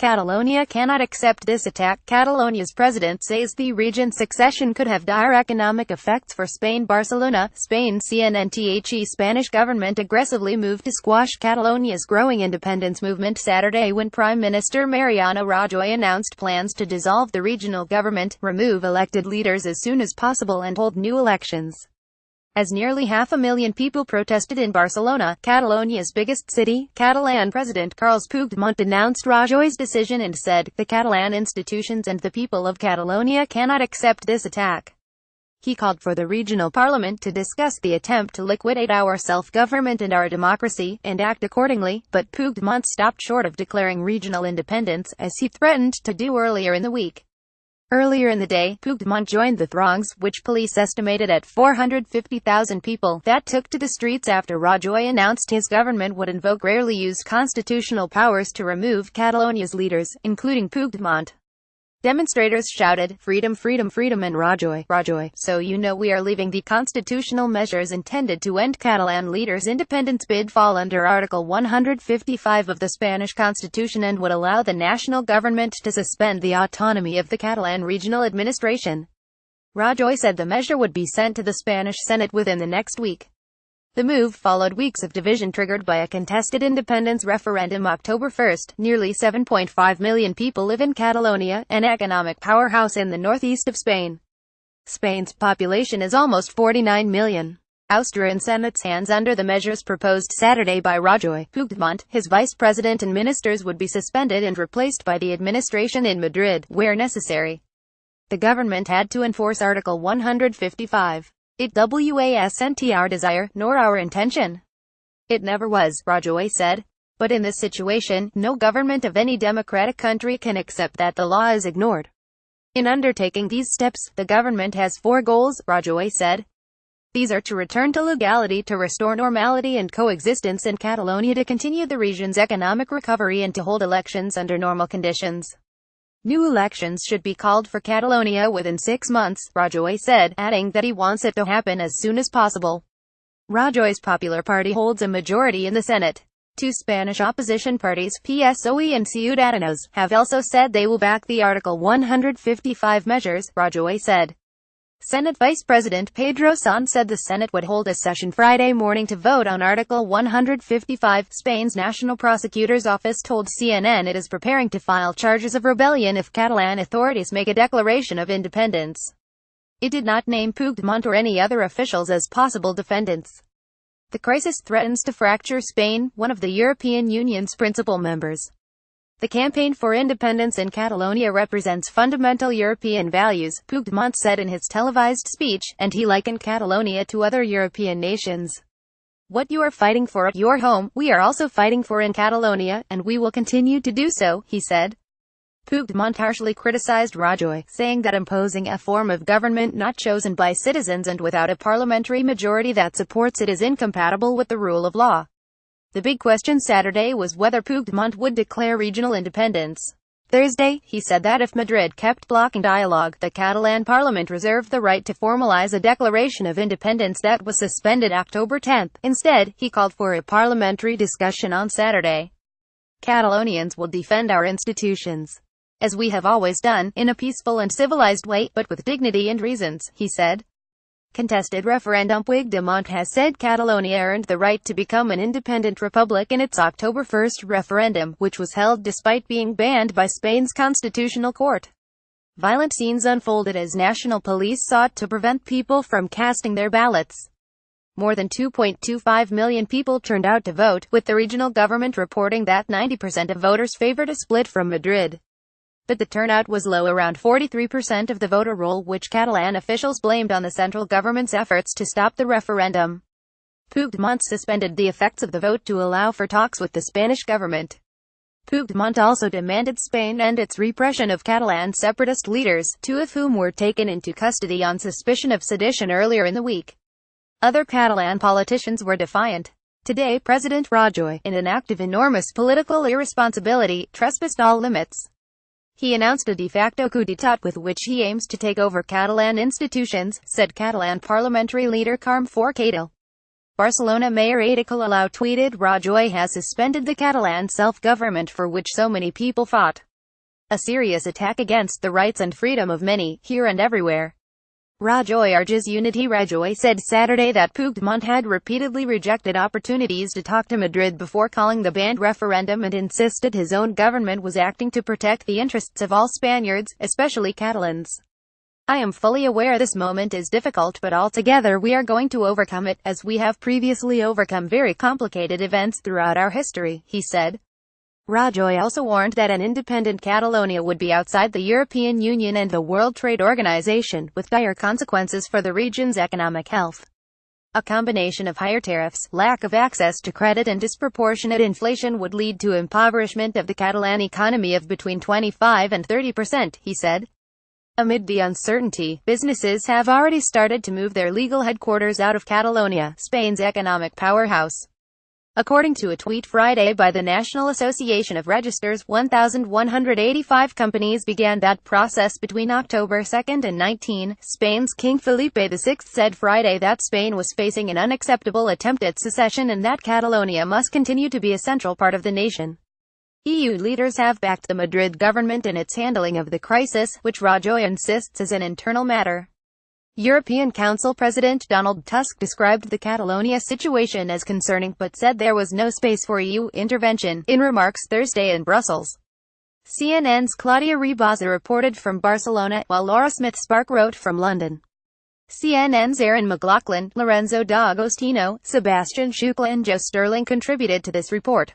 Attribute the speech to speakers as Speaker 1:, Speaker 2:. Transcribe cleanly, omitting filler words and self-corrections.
Speaker 1: Catalonia cannot accept this attack. Catalonia's president says the region's succession could have dire economic effects for Spain. Barcelona, Spain. The Spanish government aggressively moved to squash Catalonia's growing independence movement Saturday when Prime Minister Mariano Rajoy announced plans to dissolve the regional government, remove elected leaders as soon as possible and hold new elections. As nearly 500,000 people protested in Barcelona, Catalonia's biggest city, Catalan President Carles Puigdemont denounced Rajoy's decision and said, "The Catalan institutions and the people of Catalonia cannot accept this attack." He called for the regional parliament to discuss the attempt to liquidate our self-government and our democracy, and act accordingly, but Puigdemont stopped short of declaring regional independence, as he threatened to do earlier in the week. Earlier in the day, Puigdemont joined the throngs, which police estimated at 450,000 people, that took to the streets after Rajoy announced his government would invoke rarely used constitutional powers to remove Catalonia's leaders, including Puigdemont. Demonstrators shouted, "Freedom, freedom, freedom," and Rajoy, so you know we are leaving. The constitutional measures intended to end Catalan leaders' independence bid fall under Article 155 of the Spanish Constitution and would allow the national government to suspend the autonomy of the Catalan regional administration. Rajoy said the measure would be sent to the Spanish Senate within the next week. The move followed weeks of division triggered by a contested independence referendum October 1. Nearly 7.5 million people live in Catalonia, an economic powerhouse in the northeast of Spain. Spain's population is almost 49 million. Austrian Senate's hands under the measures proposed Saturday by Rajoy. Puigdemont, his vice president and ministers would be suspended and replaced by the administration in Madrid, where necessary. The government had to enforce Article 155. "It wasn't our desire, nor our intention. It never was," Rajoy said. "But in this situation, no government of any democratic country can accept that the law is ignored. In undertaking these steps, the government has 4 goals," Rajoy said. These are to return to legality, to restore normality and coexistence in Catalonia, to continue the region's economic recovery, and to hold elections under normal conditions. New elections should be called for Catalonia within 6 months, Rajoy said, adding that he wants it to happen as soon as possible. Rajoy's Popular Party holds a majority in the Senate. 2 Spanish opposition parties, PSOE and Ciudadanos, have also said they will back the Article 155 measures, Rajoy said. Senate Vice President Pedro Sanz said the Senate would hold a session Friday morning to vote on Article 155. Spain's National Prosecutor's Office told CNN it is preparing to file charges of rebellion if Catalan authorities make a declaration of independence. It did not name Puigdemont or any other officials as possible defendants. The crisis threatens to fracture Spain, one of the European Union's principal members. The campaign for independence in Catalonia represents fundamental European values, Puigdemont said in his televised speech, and he likened Catalonia to other European nations. "What you are fighting for at your home, we are also fighting for in Catalonia, and we will continue to do so," he said. Puigdemont harshly criticized Rajoy, saying that imposing a form of government not chosen by citizens and without a parliamentary majority that supports it is incompatible with the rule of law. The big question Saturday was whether Puigdemont would declare regional independence. Thursday, he said that if Madrid kept blocking dialogue, the Catalan parliament reserved the right to formalize a declaration of independence that was suspended October 10. Instead, he called for a parliamentary discussion on Saturday. "Catalonians will defend our institutions, as we have always done, in a peaceful and civilized way, but with dignity and reasons," he said. Contested referendum. Puigdemont has said Catalonia earned the right to become an independent republic in its October 1 referendum, which was held despite being banned by Spain's constitutional court. Violent scenes unfolded as national police sought to prevent people from casting their ballots. More than 2.25 million people turned out to vote, with the regional government reporting that 90% of voters favored a split from Madrid. But the turnout was low, around 43% of the voter roll, which Catalan officials blamed on the central government's efforts to stop the referendum. Puigdemont suspended the effects of the vote to allow for talks with the Spanish government. Puigdemont also demanded Spain end its repression of Catalan separatist leaders, 2 of whom were taken into custody on suspicion of sedition earlier in the week. Other Catalan politicians were defiant. Today, President Rajoy, in an act of enormous political irresponsibility, trespassed all limits. He announced a de facto coup d'état with which he aims to take over Catalan institutions, said Catalan parliamentary leader Carme Forcadell. Barcelona Mayor Ada Colau tweeted, "Rajoy has suspended the Catalan self-government for which so many people fought." a serious attack against the rights and freedom of many, here and everywhere. Rajoy urges unity. Rajoy said Saturday that Puigdemont had repeatedly rejected opportunities to talk to Madrid before calling the banned referendum and insisted his own government was acting to protect the interests of all Spaniards, especially Catalans. I am fully aware this moment is difficult, but altogether we are going to overcome it, as we have previously overcome very complicated events throughout our history, he said. Rajoy also warned that an independent Catalonia would be outside the European Union and the World Trade Organization, with dire consequences for the region's economic health. A combination of higher tariffs, lack of access to credit and disproportionate inflation would lead to impoverishment of the Catalan economy of between 25 and 30%, he said. Amid the uncertainty, businesses have already started to move their legal headquarters out of Catalonia, Spain's economic powerhouse. According to a tweet Friday by the National Association of Registers, 1,185 companies began that process between October 2 and 19. Spain's King Felipe VI said Friday that Spain was facing an unacceptable attempt at secession and that Catalonia must continue to be a central part of the nation. EU leaders have backed the Madrid government in its handling of the crisis, which Rajoy insists is an internal matter. European Council President Donald Tusk described the Catalonia situation as concerning, but said there was no space for EU intervention, in remarks Thursday in Brussels. CNN's Claudia Rebaza reported from Barcelona, while Laura Smith-Spark wrote from London. CNN's Aaron McLaughlin, Lorenzo D'Agostino, Sebastian Shukla and Joe Sterling contributed to this report.